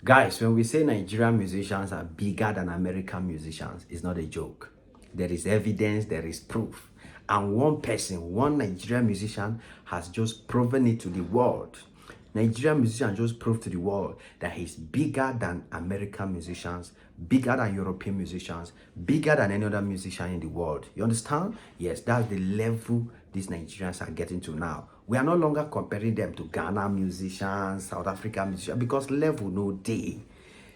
Guys, when we say Nigerian musicians are bigger than American musicians, it's not a joke. There is evidence, there is proof. And one person, one Nigerian musician has just proven it to the world. Nigerian musician just proved to the world that he's bigger than American musicians, bigger than European musicians, bigger than any other musician in the world. You understand? Yes, that's the level these Nigerians are getting to now. We are no longer comparing them to Ghana musicians, South African musicians, because level no day.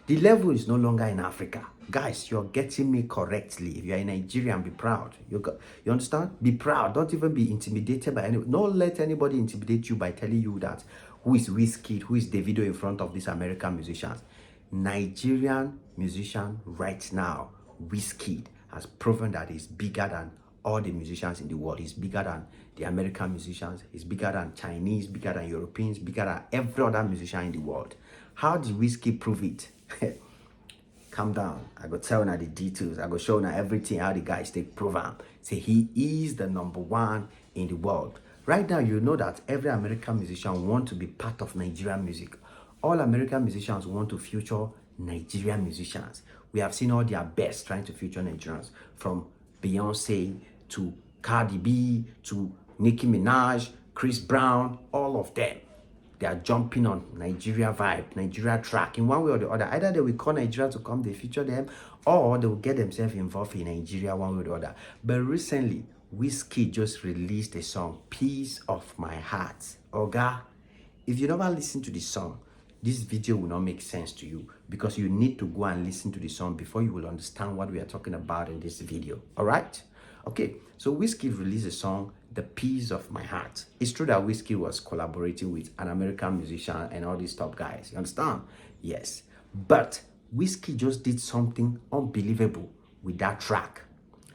The level is no longer in Africa. Guys, you're getting me correctly. If you're a Nigerian, be proud. You understand? Be proud. Don't even be intimidated by anyone. Don't let anybody intimidate you by telling you that who is Wizkid, who is Davido in front of these American musicians. Nigerian musician right now, Wizkid, has proven that he's bigger than all the musicians in the world. He's bigger than the American musicians. He's bigger than Chinese, bigger than Europeans, bigger than every other musician in the world. How did Wizkid prove it? Calm down. I go tell you the details. I go show you everything, how the guys take prove him. Say he is the #1 in the world. Right now, you know that every American musician want to be part of Nigerian music. All American musicians want to feature Nigerian musicians. We have seen all their best trying to feature Nigerians, from Beyonce to Cardi B to Nicki Minaj, Chris Brown, all of them. They are jumping on Nigeria vibe, Nigeria track in one way or the other. Either they will call Nigeria to come, they feature them, or they will get themselves involved in Nigeria one way or the other. But recently, Wizkid just released a song, Piece of My Heart. Oga, if you never listen to the song, this video will not make sense to you, because you need to go and listen to the song before you will understand what we are talking about in this video. All right? Okay, so Wizkid released a song, The Piece of My Heart. It's true that Wizkid was collaborating with an American musician and all these top guys. You understand? Yes. But Wizkid just did something unbelievable with that track.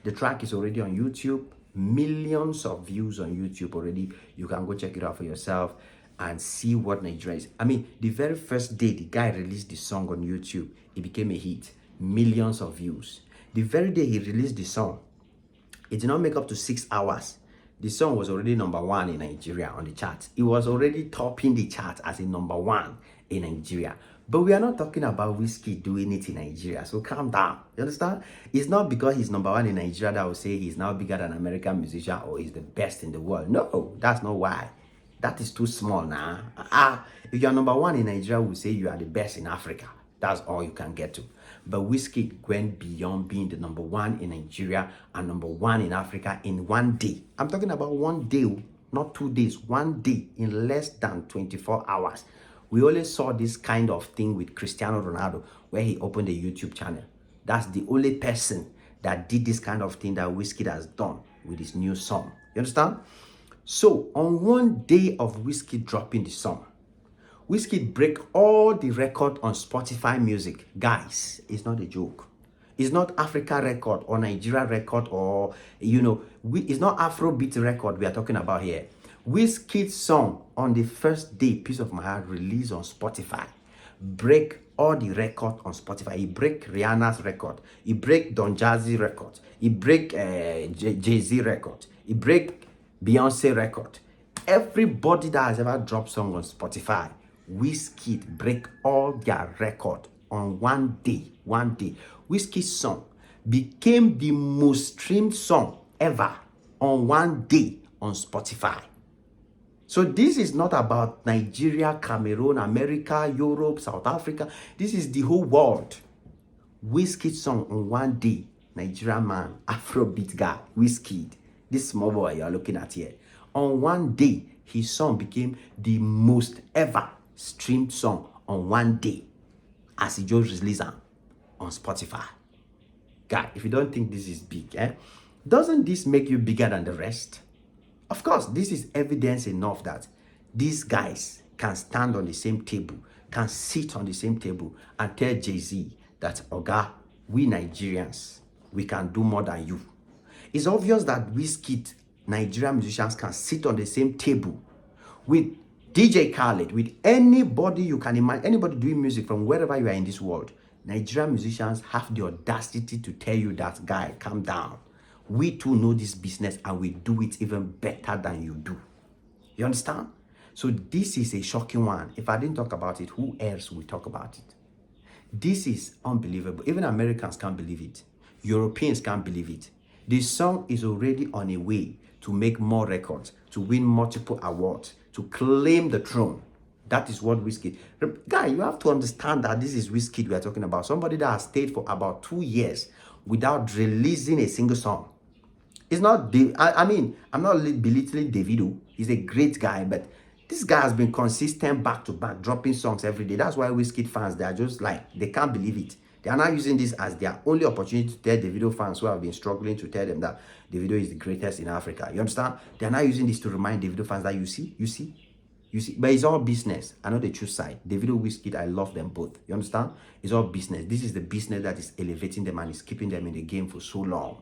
The track is already on YouTube. Millions of views on YouTube already. You can go check it out for yourself and see what Nigeria is. I mean, the very first day the guy released the song on YouTube, it became a hit. Millions of views. The very day he released the song, it did not make up to 6 hours. The song was already #1 in Nigeria on the charts. It was already topping the chart as a #1 in Nigeria. But we are not talking about Wizkid doing it in Nigeria, so calm down. You understand? It's not because he's #1 in Nigeria that will say he's now bigger than an American musician or he's the best in the world. No, that's not why. That is too small now. If you're #1 in Nigeria, we'll say you are the best in Africa. That's all you can get to. But Wizkid went beyond being the #1 in Nigeria and #1 in Africa in one day. I'm talking about one day, not 2 days, one day, in less than 24 hours. We only saw this kind of thing with Cristiano Ronaldo, where he opened a YouTube channel. That's the only person that did this kind of thing that Wizkid has done with his new song. You understand? So, on one day of Wizkid dropping the song, Wizkid break all the record on Spotify music. Guys, it's not a joke. It's not Africa record or Nigeria record or, it's not Afrobeat record we are talking about here. Wizkid's song on the first day, Piece of My Heart, released on Spotify, break all the record on Spotify. He break Rihanna's record. He break Don Jazzy record. He break Jay-Z record. He break Beyonce record. Everybody that has ever dropped song on Spotify, Wizkid break all their record on one day. One day. Wizkid's song became the most streamed song ever on one day on Spotify. So this is not about Nigeria, Cameroon, America, Europe, South Africa. This is the whole world. Wizkid's song on one day. Nigerian man, Afrobeat guy, Wizkid. This small boy you're looking at here. On one day, his song became the most ever streamed song on one day, as he just released them on Spotify. God, if you don't think this is big, doesn't this make you bigger than the rest? Of course, this is evidence enough that these guys can stand on the same table, can sit on the same table and tell Jay-Z that, Oga, we Nigerians, we can do more than you. It's obvious that Wizkid, Nigerian musicians can sit on the same table with DJ Khaled, with anybody you can imagine, anybody doing music from wherever you are in this world. Nigerian musicians have the audacity to tell you that, guy, calm down. We too know this business and we do it even better than you do. You understand? So this is a shocking one. If I didn't talk about it, who else will talk about it? This is unbelievable. Even Americans can't believe it. Europeans can't believe it. The song is already on a way to make more records, to win multiple awards, to claim the throne. That is what Wizkid. Guy, you have to understand that this is Wizkid we are talking about. Somebody that has stayed for about 2 years without releasing a single song. It's not, I mean, I'm not belittling Davido. He's a great guy, but this guy has been consistent back to back, dropping songs every day. That's why Wizkid fans, they are just like, they can't believe it. They are now using this as their only opportunity to tell Davido fans who have been struggling to tell them that Davido is the greatest in Africa. You understand? They are now using this to remind Davido fans that you see. But it's all business. I know they choose side. Davido, Wizkid, I love them both. You understand? It's all business. This is the business that is elevating them and is keeping them in the game for so long.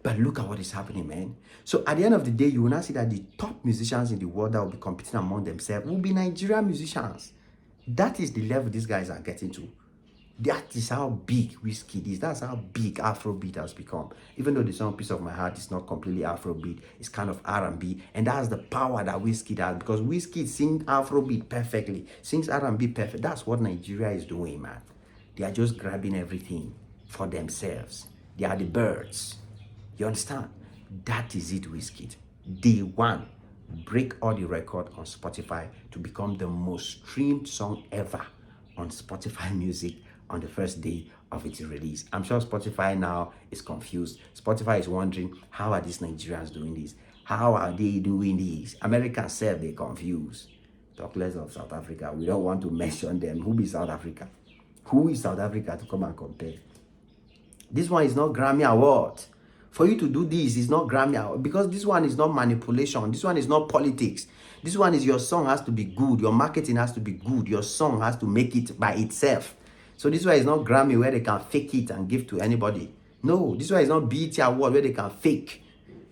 But look at what is happening, man. So at the end of the day, you will now see that the top musicians in the world that will be competing among themselves will be Nigerian musicians. That is the level these guys are getting to. That is how big Wizkid is. That's how big Afrobeat has become. Even though the song Piece of My Heart is not completely Afrobeat, it's kind of R&B. And that's the power that Wizkid has, because Wizkid sings Afrobeat perfectly, sings R&B perfect. That's what Nigeria is doing, man. They are just grabbing everything for themselves. They are the birds. You understand? That is it, Wizkid. Day one, break all the record on Spotify to become the most streamed song ever on Spotify Music on the first day of its release. I'm sure Spotify now is confused. Spotify is wondering, how are these Nigerians doing this? How are they doing this? Americans say they're confused. Talk less of South Africa. We don't want to mention them. Who is South Africa? Who is South Africa to come and compare? This one is not Grammy Award. For you to do this is not Grammy Award, because this one is not manipulation. This one is not politics. This one is your song has to be good. Your marketing has to be good. Your song has to make it by itself. So this one is not Grammy where they can fake it and give to anybody. No, this one is not BET Award where they can fake.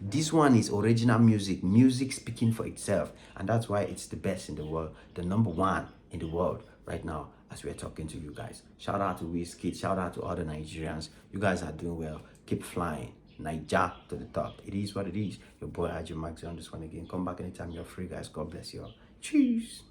This one is original music. Music speaking for itself. And that's why it's the best in the world. The number one in the world right now as we're talking to you guys. Shout out to Wizkid. Shout out to other Nigerians. You guys are doing well. Keep flying. Niger to the top. It is what it is. Your boy Haji Max on this one again. Come back anytime you're free, guys. God bless you all. Cheers.